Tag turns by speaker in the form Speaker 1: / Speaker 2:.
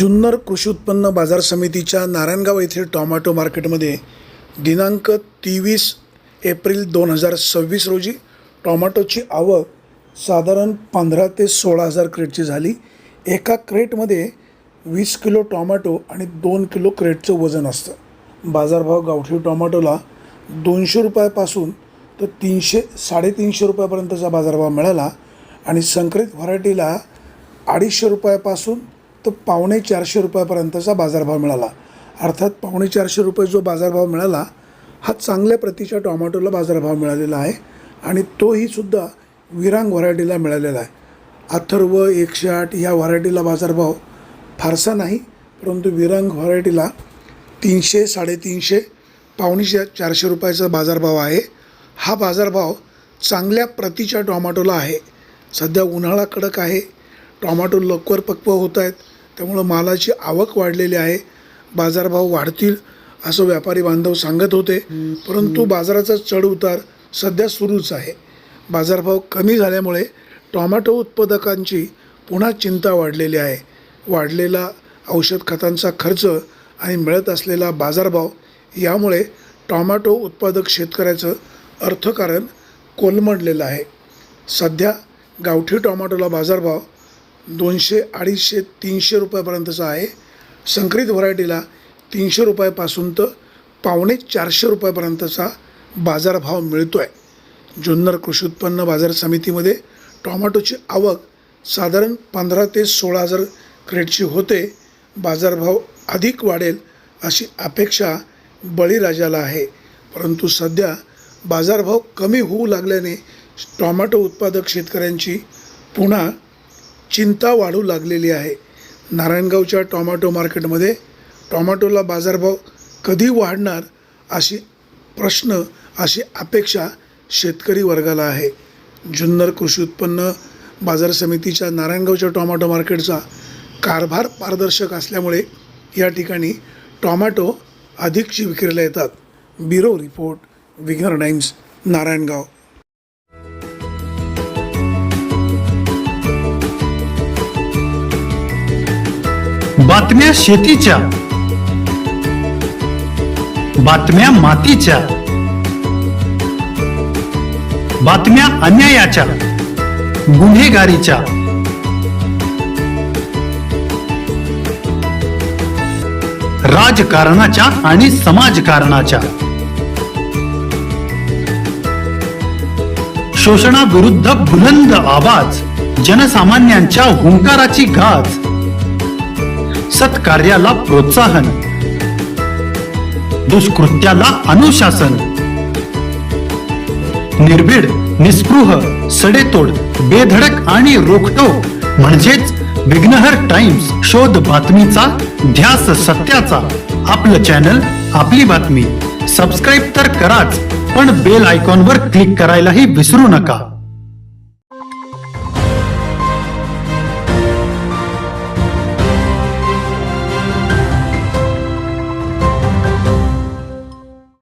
Speaker 1: जुन्नर कृषी उत्पन्न बाजार समितीच्या नारायणगाव येथील टोमॅटो मार्केटमध्ये दिनांक 23 एप्रिल 2026 रोजी टोमॅटोची आवक साधारण 15 ते 16 हजार क्रेटची झाली। एका क्रेटमध्ये 20 किलो टोमॅटो आणि 2 किलो क्रेटचं वजन असतं। बाजारभाव गावठी टोमॅटोला 200 रुपयापासून तर 300-350 रुपयापर्यंतचा बाजारभाव मिळाला आणि संकरित व्हरायटीला 250 रुपयापासून तर 450 रुपयापर्यंतचा बाजारभाव मिळाला। अर्थात 450 रुपये जो बाजारभाव मिळाला हा चांगल्या प्रतीच्या टोमॅटोला बाजारभाव मिळालेला आहे आणि तोही सुद्धा विरांग व्हरायटीला मिळालेला आहे। अथर्व 108 ह्या व्हरायटीला बाजारभाव फारसा नाही, परंतु विरांग व्हरायटीला 300-350 450 रुपयाचा बाजारभाव आहे। हा बाजारभाव चांगल्या प्रतीच्या टोमॅटोला आहे। सध्या उन्हाळा कडक आहे, टोमॅटो लवकर पक्व होत आहेत, त्यामुळे मालाची आवक वाढलेली आहे। बाजारभाव वाढतील असं व्यापारी बांधव सांगत होते, परंतु बाजाराचा चढ उतार सध्या सुरूच आहे। बाजारभाव कमी झाल्यामुळे टोमॅटो उत्पादकांची पुन्हा चिंता वाढलेली आहे। वाढलेला औषध खतांचा खर्च आणि मिळत असलेला बाजारभाव यामुळे टोमॅटो उत्पादक शेतकऱ्याचं अर्थकारण कोलमडलेलं आहे। सध्या गावठी टोमॅटोला बाजारभाव 200-250-300 रुपयापर्यंतचा आहे। संकरित व्हरायटीला 300 रुपयापासून तर 450 रुपयापर्यंतचा बाजारभाव मिळतो आहे। जुन्नर कृषी उत्पन्न बाजार समितीमध्ये टोमॅटोची आवक साधारण 15 ते 16 हजार क्रेटची होते। बाजारभाव अधिक वाढेल अशी अपेक्षा बळीराजाला आहे, परंतु सध्या बाजारभाव कमी होऊ लागल्याने टोमॅटो उत्पादक शेतकऱ्यांची पुन्हा चिंता वाढू लागलेली आहे। नारायणगावच्या टोमॅटो मार्केटमध्ये टोमॅटोला बाजारभाव कधी वाढणार अशी अपेक्षा शेतकरी वर्गाला आहे। जुन्नर कृषी उत्पन्न बाजार समितीच्या नारायणगावच्या टोमॅटो मार्केटचा कारभार पारदर्शक असल्यामुळे या ठिकाणी टोमॅटो अधिकची विक्रीला येतात। ब्युरो रिपोर्ट, विघ्नर टाइम्स, नारायणगाव।
Speaker 2: बातम्या शेतीच्या, बातम्या मातीच्या, बातम्या अन्यायाच्या, गुन्हेगारीच्या, राजकारणाच्या आणि समाजकारणाच्या, शोषणाविरुद्ध बुलंद आवाज, जनसामान्यांच्या हुंकाराची गाज, सत्कार्याला प्रोत्साहन, दुष्कृत्याला अनुशासन, निर्भीड, निस्पृह, सडेतोड, बेधडक आणि रोखटोक म्हणजेच विघ्नहर टाइम्स। शोध बातमीचा, ध्यास सत्याचा। आपलं चॅनल, आपली बातमी। सबस्क्राईब तर कराच, पण बेल आयकॉनवर क्लिक करायलाही विसरू नका।